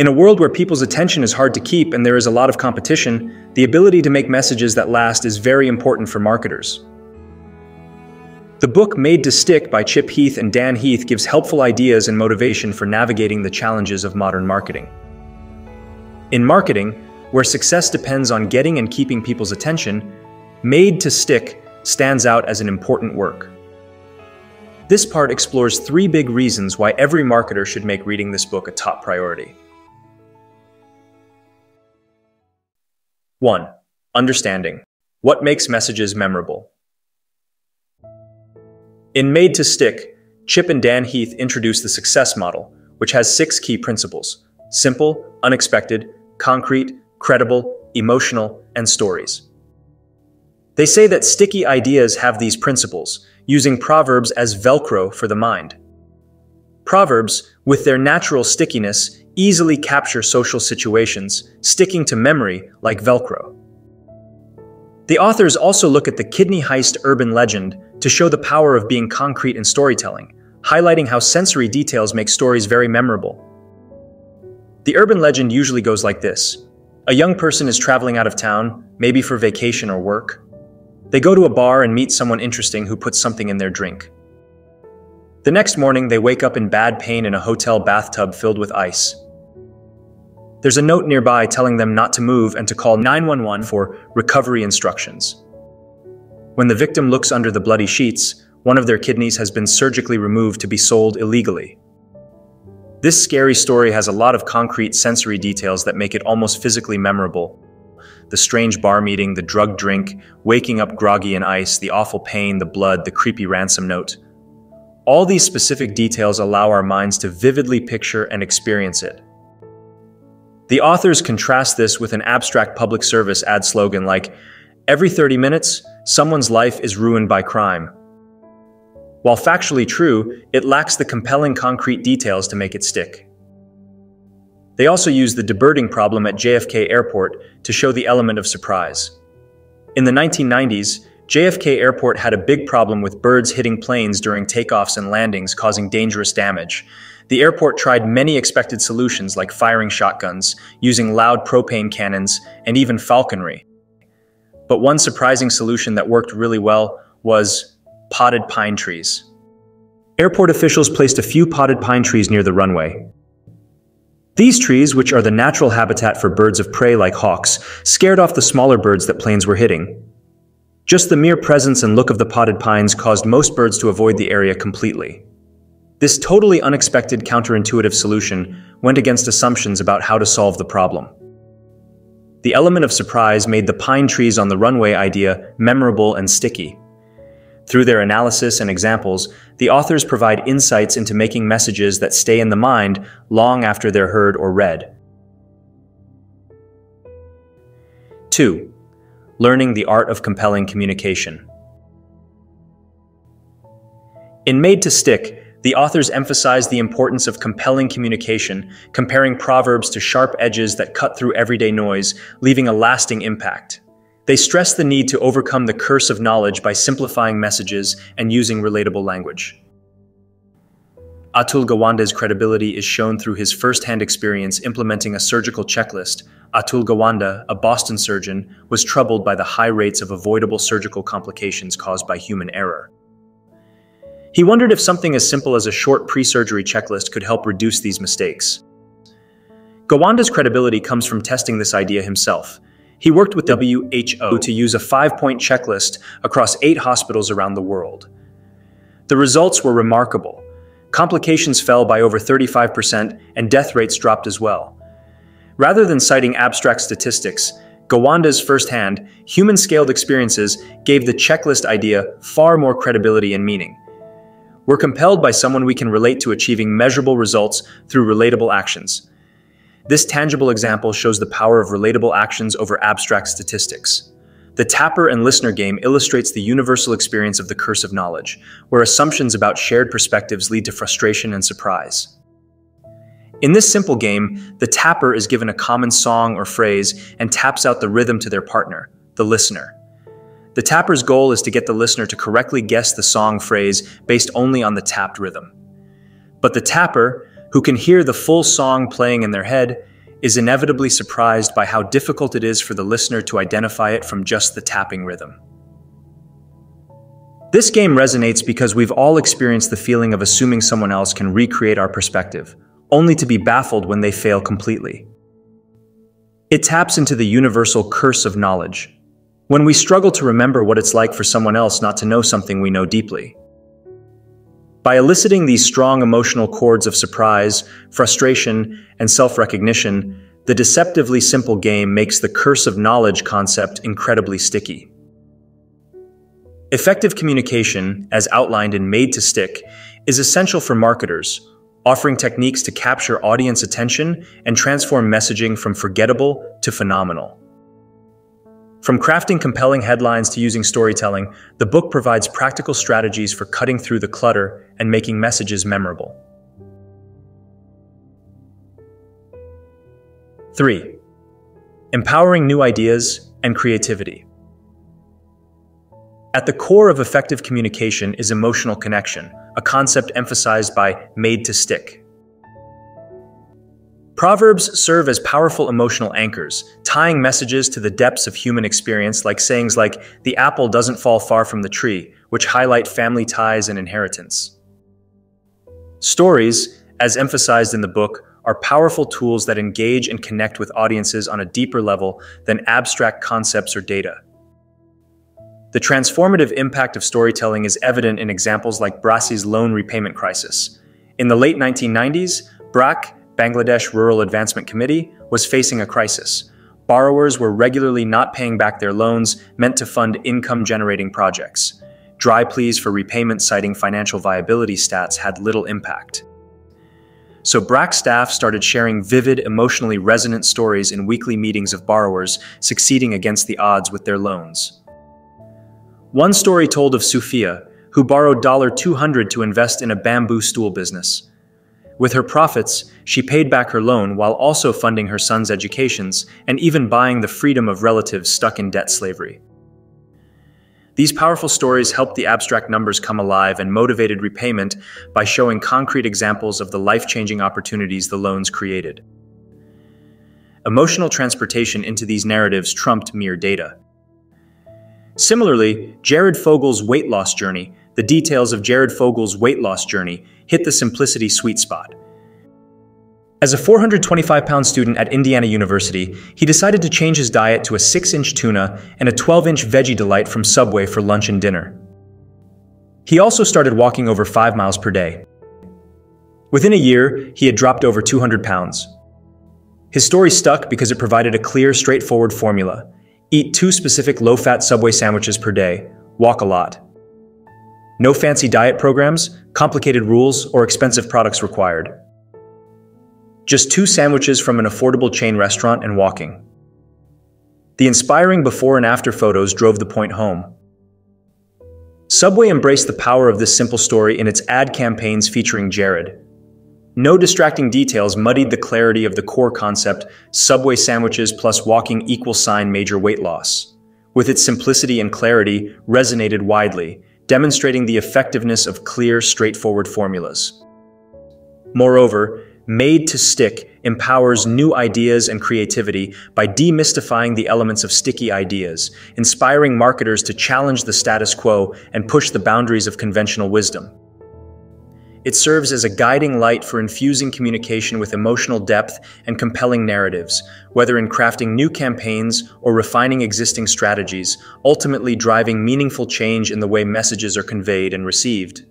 In a world where people's attention is hard to keep and there is a lot of competition, the ability to make messages that last is very important for marketers. The book Made to Stick by Chip Heath and Dan Heath gives helpful ideas and motivation for navigating the challenges of modern marketing. In marketing, where success depends on getting and keeping people's attention, Made to Stick stands out as an important work. This part explores 3 big reasons why every marketer should make reading this book a top priority. 1. Understanding. What makes messages memorable? In Made to Stick, Chip and Dan Heath introduce the success model, which has 6 key principles: simple, unexpected, concrete, credible, emotional, and stories. They say that sticky ideas have these principles, using proverbs as Velcro for the mind. Proverbs, with their natural stickiness, easily capture social situations, sticking to memory like Velcro. The authors also look at the kidney heist urban legend to show the power of being concrete in storytelling, highlighting how sensory details make stories very memorable. The urban legend usually goes like this. A young person is traveling out of town, maybe for vacation or work. They go to a bar and meet someone interesting who puts something in their drink. The next morning, they wake up in bad pain in a hotel bathtub filled with ice. There's a note nearby telling them not to move and to call 911 for recovery instructions. When the victim looks under the bloody sheets, one of their kidneys has been surgically removed to be sold illegally. This scary story has a lot of concrete sensory details that make it almost physically memorable. The strange bar meeting, the drugged drink, waking up groggy in ice, the awful pain, the blood, the creepy ransom note. All these specific details allow our minds to vividly picture and experience it. The authors contrast this with an abstract public service ad slogan like, "Every 30 minutes, someone's life is ruined by crime." While factually true, it lacks the compelling concrete details to make it stick. They also use the debirding problem at JFK Airport to show the element of surprise. In the 1990s, JFK Airport had a big problem with birds hitting planes during takeoffs and landings, causing dangerous damage. The airport tried many expected solutions like firing shotguns, using loud propane cannons, and even falconry. But one surprising solution that worked really well was potted pine trees. Airport officials placed a few potted pine trees near the runway. These trees, which are the natural habitat for birds of prey like hawks, scared off the smaller birds that planes were hitting. Just the mere presence and look of the potted pines caused most birds to avoid the area completely. This totally unexpected counterintuitive solution went against assumptions about how to solve the problem. The element of surprise made the pine trees on the runway idea memorable and sticky. Through their analysis and examples, the authors provide insights into making messages that stay in the mind long after they're heard or read. 2. Learning the art of compelling communication. In Made to Stick, the authors emphasize the importance of compelling communication, comparing proverbs to sharp edges that cut through everyday noise, leaving a lasting impact. They stress the need to overcome the curse of knowledge by simplifying messages and using relatable language. Atul Gawande's credibility is shown through his first-hand experience implementing a surgical checklist. Atul Gawande, a Boston surgeon, was troubled by the high rates of avoidable surgical complications caused by human error. He wondered if something as simple as a short pre-surgery checklist could help reduce these mistakes. Gawande's credibility comes from testing this idea himself. He worked with WHO to use a 5-point checklist across 8 hospitals around the world. The results were remarkable. Complications fell by over 35% and death rates dropped as well. Rather than citing abstract statistics, Gawande's first-hand, human-scaled experiences gave the checklist idea far more credibility and meaning. We're compelled by someone we can relate to achieving measurable results through relatable actions. This tangible example shows the power of relatable actions over abstract statistics. The tapper and listener game illustrates the universal experience of the curse of knowledge, where assumptions about shared perspectives lead to frustration and surprise. In this simple game, the tapper is given a common song or phrase and taps out the rhythm to their partner, the listener. The tapper's goal is to get the listener to correctly guess the song phrase based only on the tapped rhythm. But the tapper, who can hear the full song playing in their head, is inevitably surprised by how difficult it is for the listener to identify it from just the tapping rhythm. This game resonates because we've all experienced the feeling of assuming someone else can recreate our perspective, only to be baffled when they fail completely. It taps into the universal curse of knowledge, when we struggle to remember what it's like for someone else not to know something we know deeply. By eliciting these strong emotional chords of surprise, frustration, and self-recognition, the deceptively simple game makes the curse of knowledge concept incredibly sticky. Effective communication, as outlined in Made to Stick, is essential for marketers, offering techniques to capture audience attention and transform messaging from forgettable to phenomenal. From crafting compelling headlines to using storytelling, the book provides practical strategies for cutting through the clutter and making messages memorable. 3. Empowering new ideas and creativity. At the core of effective communication is emotional connection, a concept emphasized by Made to Stick. Proverbs serve as powerful emotional anchors, tying messages to the depths of human experience, like sayings like, "The apple doesn't fall far from the tree," which highlight family ties and inheritance. Stories, as emphasized in the book, are powerful tools that engage and connect with audiences on a deeper level than abstract concepts or data. The transformative impact of storytelling is evident in examples like Brassi's loan repayment crisis. In the late 1990s, BRAC, Bangladesh Rural Advancement Committee, was facing a crisis. Borrowers were regularly not paying back their loans meant to fund income-generating projects. Dry pleas for repayment citing financial viability stats had little impact. So BRAC staff started sharing vivid, emotionally resonant stories in weekly meetings of borrowers succeeding against the odds with their loans. One story told of Sufia, who borrowed $200 to invest in a bamboo stool business. With her profits, she paid back her loan while also funding her son's educations and even buying the freedom of relatives stuck in debt slavery. These powerful stories helped the abstract numbers come alive and motivated repayment by showing concrete examples of the life-changing opportunities the loans created. Emotional transportation into these narratives trumped mere data. Similarly, Jared Fogel's weight loss journey, the details of Jared Fogel's weight loss journey, hit the simplicity sweet spot. As a 425-pound student at Indiana University, he decided to change his diet to a 6-inch tuna and a 12-inch veggie delight from Subway for lunch and dinner. He also started walking over 5 miles per day. Within a year, he had dropped over 200 pounds. His story stuck because it provided a clear, straightforward formula. Eat 2 specific low-fat Subway sandwiches per day. Walk a lot. No fancy diet programs, complicated rules, or expensive products required. Just 2 sandwiches from an affordable chain restaurant and walking. The inspiring before and after photos drove the point home. Subway embraced the power of this simple story in its ad campaigns featuring Jared. No distracting details muddied the clarity of the core concept, Subway sandwiches plus walking = major weight loss. With its simplicity and clarity, resonated widely, demonstrating the effectiveness of clear, straightforward formulas. Moreover, Made to Stick empowers new ideas and creativity by demystifying the elements of sticky ideas, inspiring marketers to challenge the status quo and push the boundaries of conventional wisdom. It serves as a guiding light for infusing communication with emotional depth and compelling narratives, whether in crafting new campaigns or refining existing strategies, ultimately driving meaningful change in the way messages are conveyed and received.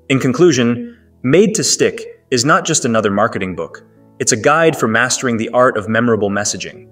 In conclusion, Made to Stick is not just another marketing book. It's a guide for mastering the art of memorable messaging.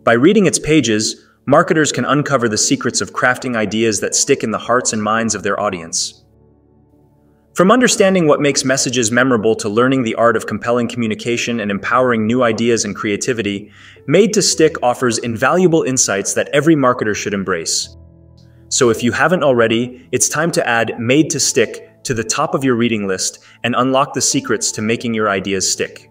By reading its pages, marketers can uncover the secrets of crafting ideas that stick in the hearts and minds of their audience. From understanding what makes messages memorable to learning the art of compelling communication and empowering new ideas and creativity, Made to Stick offers invaluable insights that every marketer should embrace. So if you haven't already, it's time to add Made to Stick to the top of your reading list and unlock the secrets to making your ideas stick.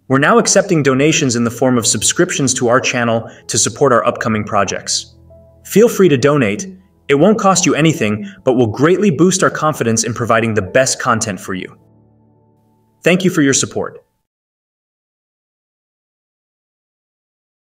We're now accepting donations in the form of subscriptions to our channel to support our upcoming projects. Feel free to donate. It won't cost you anything, but will greatly boost our confidence in providing the best content for you. Thank you for your support.